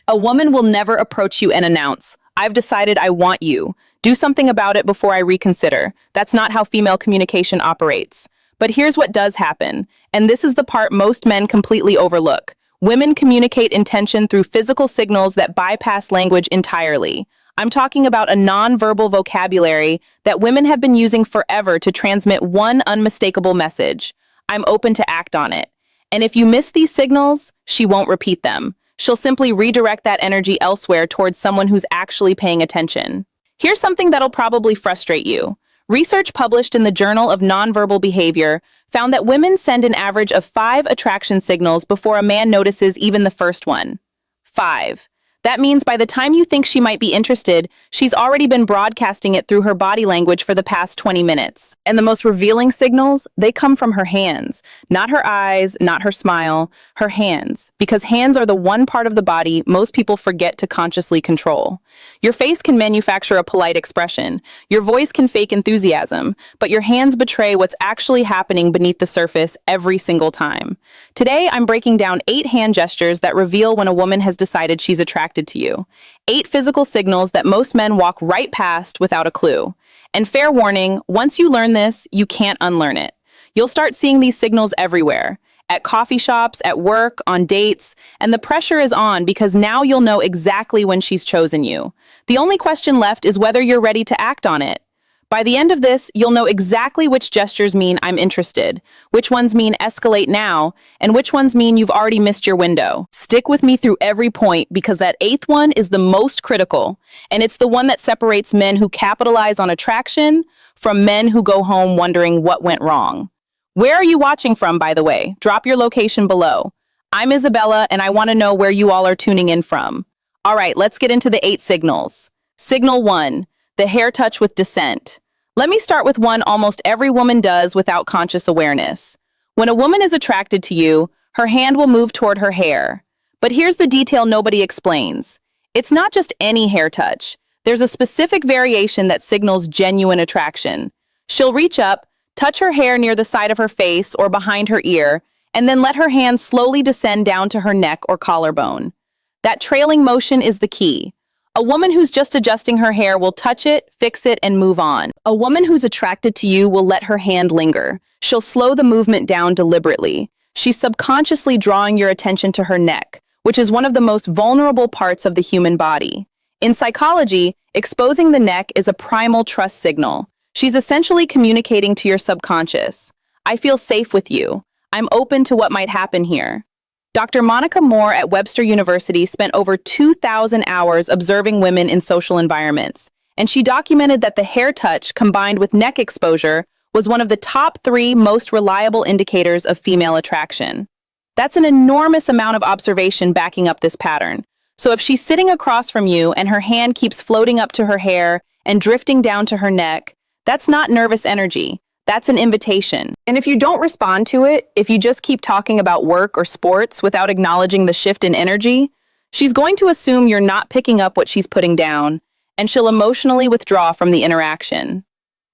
A woman will never approach you and announce, "I've decided I want you. Do something about it before I reconsider." That's not how female communication operates. But here's what does happen, and this is the part most men completely overlook. Women communicate intention through physical signals that bypass language entirely. I'm talking about a nonverbal vocabulary that women have been using forever to transmit one unmistakable message: I'm open to act on it. And if you miss these signals, she won't repeat them. She'll simply redirect that energy elsewhere towards someone who's actually paying attention. Here's something that'll probably frustrate you. Research published in the Journal of Nonverbal Behavior found that women send an average of 5 attraction signals before a man notices even the first one. 5. That means by the time you think she might be interested, she's already been broadcasting it through her body language for the past 20 minutes. And the most revealing signals, they come from her hands. Not her eyes, not her smile, her hands. Because hands are the one part of the body most people forget to consciously control. Your face can manufacture a polite expression. Your voice can fake enthusiasm. But your hands betray what's actually happening beneath the surface every single time. Today, I'm breaking down 8 hand gestures that reveal when a woman has decided she's attracted to you. 8 physical signals that most men walk right past without a clue. And fair warning, once you learn this, you can't unlearn it. You'll start seeing these signals everywhere. At coffee shops, at work, on dates, and the pressure is on because now you'll know exactly when she's chosen you. The only question left is whether you're ready to act on it. By the end of this, you'll know exactly which gestures mean "I'm interested," which ones mean "escalate now," and which ones mean you've already missed your window. Stick with me through every point because that 8th one is the most critical, and it's the one that separates men who capitalize on attraction from men who go home wondering what went wrong. Where are you watching from, by the way? Drop your location below. I'm Issabela, and I want to know where you all are tuning in from. All right, let's get into the 8 signals. Signal 1. The hair touch with dissent. Let me start with one almost every woman does without conscious awareness. When a woman is attracted to you, her hand will move toward her hair. But here's the detail nobody explains. It's not just any hair touch. There's a specific variation that signals genuine attraction. She'll reach up, touch her hair near the side of her face or behind her ear, and then let her hand slowly descend down to her neck or collarbone. That trailing motion is the key. A woman who's just adjusting her hair will touch it, fix it, and move on. A woman who's attracted to you will let her hand linger. She'll slow the movement down deliberately. She's subconsciously drawing your attention to her neck, which is one of the most vulnerable parts of the human body. In psychology, exposing the neck is a primal trust signal. She's essentially communicating to your subconscious. I feel safe with you. I'm open to what might happen here. Dr. Monica Moore at Webster University spent over 2,000 hours observing women in social environments, and she documented that the hair touch combined with neck exposure was one of the top 3 most reliable indicators of female attraction. That's an enormous amount of observation backing up this pattern. So if she's sitting across from you and her hand keeps floating up to her hair and drifting down to her neck, that's not nervous energy. That's an invitation. And if you don't respond to it, if you just keep talking about work or sports without acknowledging the shift in energy, she's going to assume you're not picking up what she's putting down, and she'll emotionally withdraw from the interaction.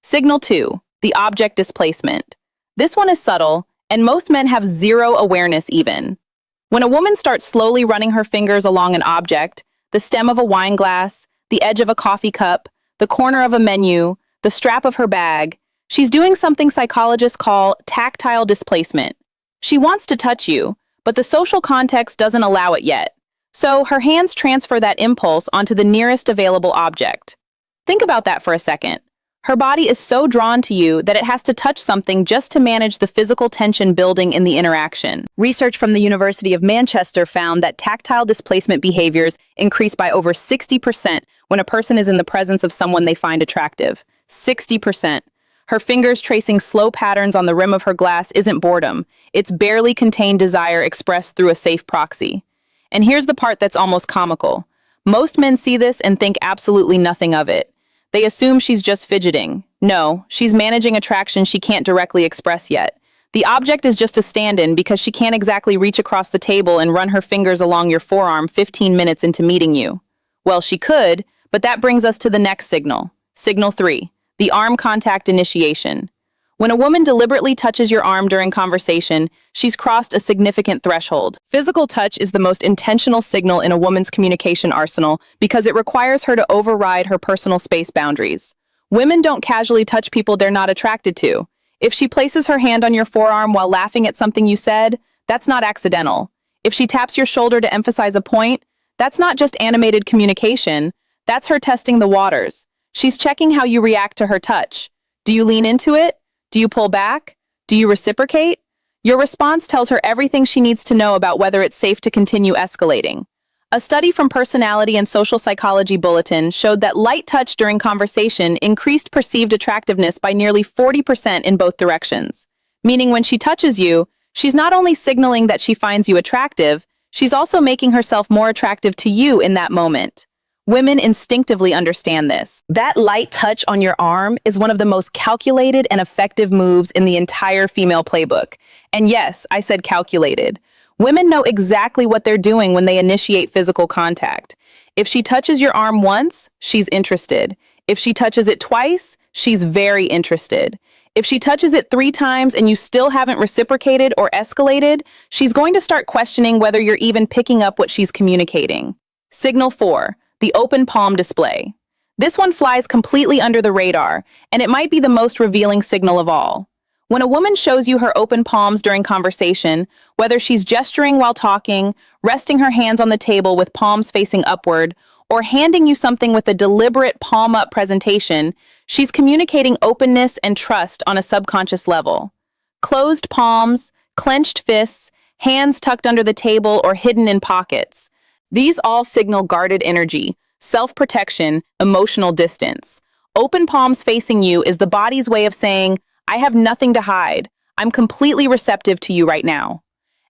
Signal 2, the object displacement. This one is subtle, and most men have zero awareness even. When a woman starts slowly running her fingers along an object, the stem of a wine glass, the edge of a coffee cup, the corner of a menu, the strap of her bag, she's doing something psychologists call tactile displacement. She wants to touch you, but the social context doesn't allow it yet. So her hands transfer that impulse onto the nearest available object. Think about that for a second. Her body is so drawn to you that it has to touch something just to manage the physical tension building in the interaction. Research from the University of Manchester found that tactile displacement behaviors increase by over 60% when a person is in the presence of someone they find attractive. 60%. Her fingers tracing slow patterns on the rim of her glass isn't boredom. It's barely contained desire expressed through a safe proxy. And here's the part that's almost comical. Most men see this and think absolutely nothing of it. They assume she's just fidgeting. No, she's managing attraction she can't directly express yet. The object is just a stand-in because she can't exactly reach across the table and run her fingers along your forearm 15 minutes into meeting you. Well, she could, but that brings us to the next signal. Signal 3, the arm contact initiation. When a woman deliberately touches your arm during conversation, she's crossed a significant threshold. Physical touch is the most intentional signal in a woman's communication arsenal because it requires her to override her personal space boundaries. Women don't casually touch people they're not attracted to. If she places her hand on your forearm while laughing at something you said, that's not accidental. If she taps your shoulder to emphasize a point, that's not just animated communication, that's her testing the waters. She's checking how you react to her touch. Do you lean into it? Do you pull back? Do you reciprocate? Your response tells her everything she needs to know about whether it's safe to continue escalating. A study from Personality and Social Psychology Bulletin showed that light touch during conversation increased perceived attractiveness by nearly 40% in both directions. Meaning when she touches you, she's not only signaling that she finds you attractive, she's also making herself more attractive to you in that moment. Women instinctively understand this. That light touch on your arm is one of the most calculated and effective moves in the entire female playbook. And yes, I said calculated. Women know exactly what they're doing when they initiate physical contact. If she touches your arm once, she's interested. If she touches it twice, she's very interested. If she touches it 3 times and you still haven't reciprocated or escalated, she's going to start questioning whether you're even picking up what she's communicating. Signal 4. The open palm display. This one flies completely under the radar, and it might be the most revealing signal of all. When a woman shows you her open palms during conversation, whether she's gesturing while talking, resting her hands on the table with palms facing upward, or handing you something with a deliberate palm-up presentation, she's communicating openness and trust on a subconscious level. Closed palms, clenched fists, hands tucked under the table or hidden in pockets. These all signal guarded energy, self-protection, emotional distance. Open palms facing you is the body's way of saying, I have nothing to hide. I'm completely receptive to you right now.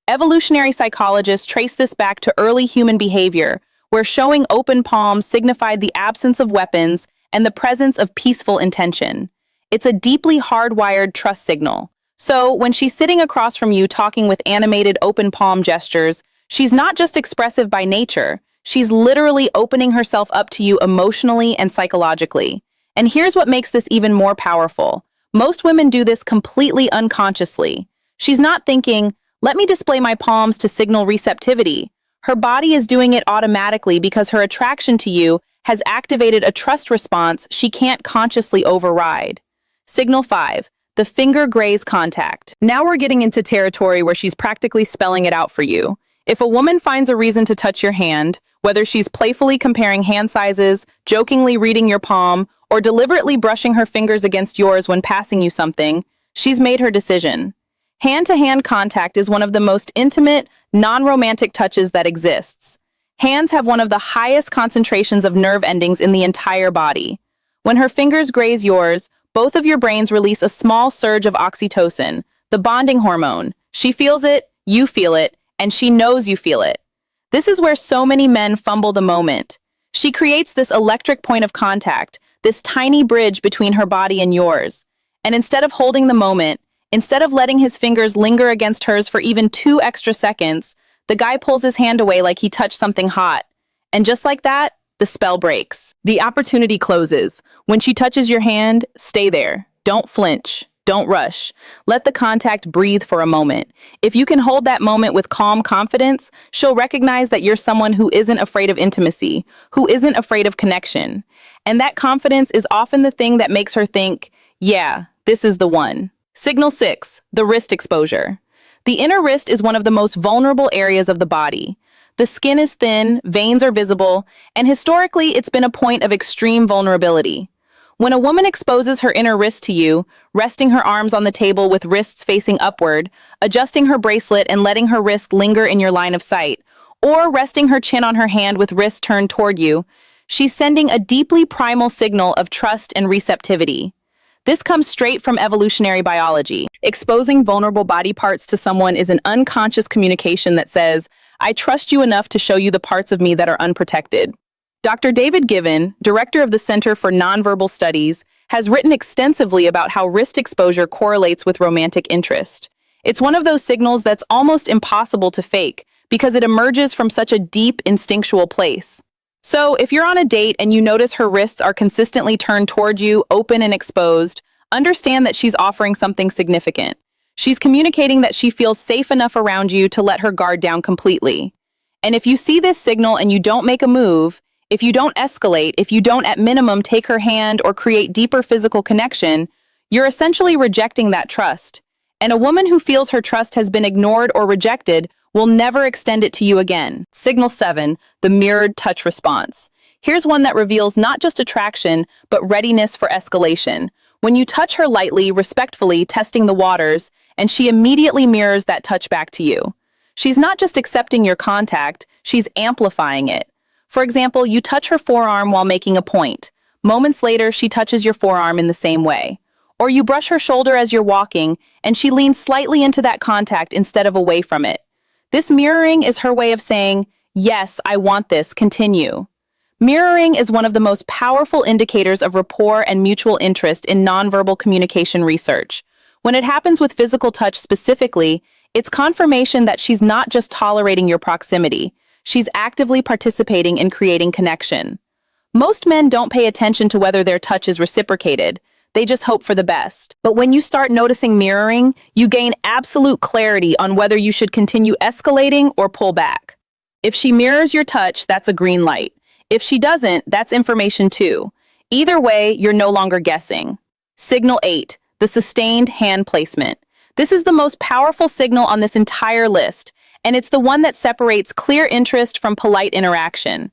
Evolutionary psychologists trace this back to early human behavior, where showing open palms signified the absence of weapons and the presence of peaceful intention. It's a deeply hardwired trust signal. So when she's sitting across from you talking with animated open palm gestures, she's not just expressive by nature, she's literally opening herself up to you emotionally and psychologically. And here's what makes this even more powerful. Most women do this completely unconsciously. She's not thinking, let me display my palms to signal receptivity. Her body is doing it automatically because her attraction to you has activated a trust response she can't consciously override. Signal 5. The finger graze contact. Now we're getting into territory where she's practically spelling it out for you. If a woman finds a reason to touch your hand, whether she's playfully comparing hand sizes, jokingly reading your palm, or deliberately brushing her fingers against yours when passing you something, she's made her decision. Hand-to-hand contact is one of the most intimate, non-romantic touches that exists. Hands have one of the highest concentrations of nerve endings in the entire body. When her fingers graze yours, both of your brains release a small surge of oxytocin, the bonding hormone. She feels it, you feel it, and she knows you feel it. This is where so many men fumble the moment. She creates this electric point of contact, this tiny bridge between her body and yours. And instead of holding the moment, instead of letting his fingers linger against hers for even 2 extra seconds, the guy pulls his hand away like he touched something hot. And just like that, the spell breaks. The opportunity closes. When she touches your hand, stay there. Don't flinch. Don't rush. Let the contact breathe for a moment. If you can hold that moment with calm confidence, she'll recognize that you're someone who isn't afraid of intimacy, who isn't afraid of connection. And that confidence is often the thing that makes her think, yeah, this is the one. Signal 6, the wrist exposure. The inner wrist is one of the most vulnerable areas of the body. The skin is thin, veins are visible, and historically it's been a point of extreme vulnerability. When a woman exposes her inner wrist to you, resting her arms on the table with wrists facing upward, adjusting her bracelet and letting her wrist linger in your line of sight, or resting her chin on her hand with wrist turned toward you, she's sending a deeply primal signal of trust and receptivity. This comes straight from evolutionary biology. Exposing vulnerable body parts to someone is an unconscious communication that says, I trust you enough to show you the parts of me that are unprotected. Dr. David Given, director of the Center for Nonverbal Studies, has written extensively about how wrist exposure correlates with romantic interest. It's one of those signals that's almost impossible to fake because it emerges from such a deep, instinctual place. So, if you're on a date and you notice her wrists are consistently turned toward you, open and exposed, understand that she's offering something significant. She's communicating that she feels safe enough around you to let her guard down completely. And if you see this signal and you don't make a move, if you don't escalate, if you don't at minimum take her hand or create deeper physical connection, you're essentially rejecting that trust. And a woman who feels her trust has been ignored or rejected will never extend it to you again. Signal 7, the mirrored touch response. Here's one that reveals not just attraction, but readiness for escalation. When you touch her lightly, respectfully, testing the waters, and she immediately mirrors that touch back to you. She's not just accepting your contact, she's amplifying it. For example, you touch her forearm while making a point. Moments later, she touches your forearm in the same way. Or you brush her shoulder as you're walking, and she leans slightly into that contact instead of away from it. This mirroring is her way of saying, yes, I want this, continue. Mirroring is one of the most powerful indicators of rapport and mutual interest in nonverbal communication research. When it happens with physical touch specifically, it's confirmation that she's not just tolerating your proximity, she's actively participating in creating connection. Most men don't pay attention to whether their touch is reciprocated. They just hope for the best. But when you start noticing mirroring, you gain absolute clarity on whether you should continue escalating or pull back. If she mirrors your touch, that's a green light. If she doesn't, that's information too. Either way, you're no longer guessing. Signal 8, the sustained hand placement. This is the most powerful signal on this entire list, and it's the one that separates clear interest from polite interaction.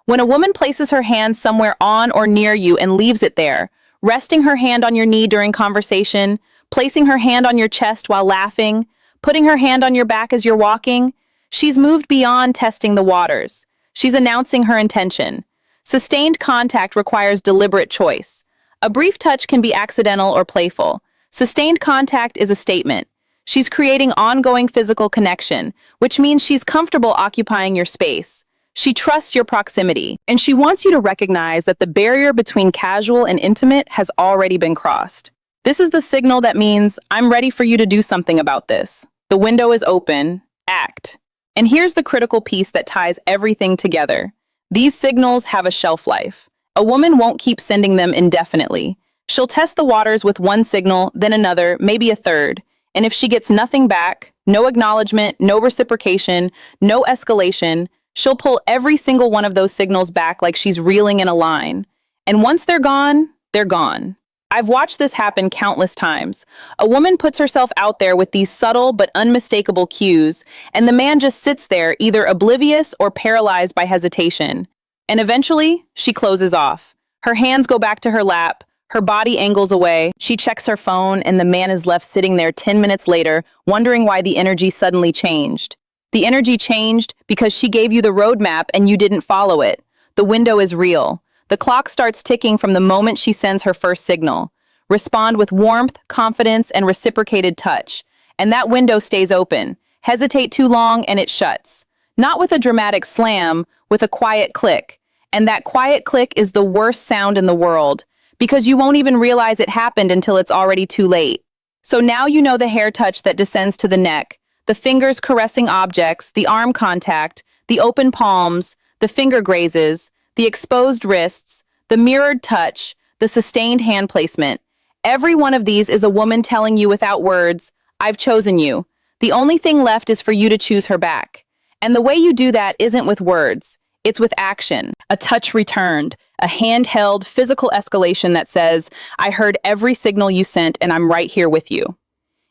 When a woman places her hand somewhere on or near you and leaves it there, resting her hand on your knee during conversation, placing her hand on your chest while laughing, putting her hand on your back as you're walking, she's moved beyond testing the waters. She's announcing her intention. Sustained contact requires deliberate choice. A brief touch can be accidental or playful. Sustained contact is a statement. She's creating ongoing physical connection, which means she's comfortable occupying your space. She trusts your proximity, and she wants you to recognize that the barrier between casual and intimate has already been crossed. This is the signal that means, I'm ready for you to do something about this. The window is open. Act. And here's the critical piece that ties everything together. These signals have a shelf life. A woman won't keep sending them indefinitely. She'll test the waters with one signal, then another, maybe a third. And if she gets nothing back, no acknowledgement, no reciprocation, no escalation, she'll pull every single one of those signals back like she's reeling in a line. And once they're gone, they're gone. I've watched this happen countless times. A woman puts herself out there with these subtle but unmistakable cues, and the man just sits there either oblivious or paralyzed by hesitation. And eventually, she closes off. Her hands go back to her lap, her body angles away, she checks her phone, and the man is left sitting there 10 minutes later, wondering why the energy suddenly changed. The energy changed because she gave you the roadmap and you didn't follow it. The window is real. The clock starts ticking from the moment she sends her first signal. Respond with warmth, confidence, and reciprocated touch. And that window stays open. Hesitate too long and it shuts. Not with a dramatic slam, with a quiet click. And that quiet click is the worst sound in the world, because you won't even realize it happened until it's already too late. So now you know the hair touch that descends to the neck, the fingers caressing objects, the arm contact, the open palms, the finger grazes, the exposed wrists, the mirrored touch, the sustained hand placement. Every one of these is a woman telling you without words, I've chosen you. The only thing left is for you to choose her back. And the way you do that isn't with words, it's with action. A touch returned, a handheld physical escalation that says, I heard every signal you sent and I'm right here with you.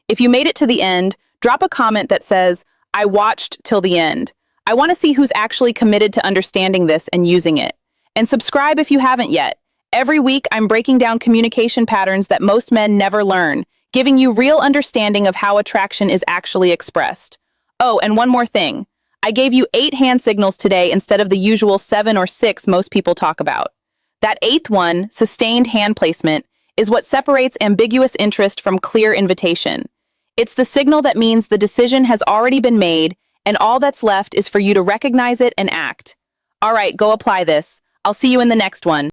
If you made it to the end, drop a comment that says, I watched till the end. I want to see who's actually committed to understanding this and using it. And subscribe if you haven't yet. Every week, I'm breaking down communication patterns that most men never learn, giving you real understanding of how attraction is actually expressed. Oh, and one more thing. I gave you 8 hand signals today instead of the usual 7 or 6 most people talk about. That 8th one, sustained hand placement, is what separates ambiguous interest from clear invitation. It's the signal that means the decision has already been made, and all that's left is for you to recognize it and act. All right, go apply this. I'll see you in the next one.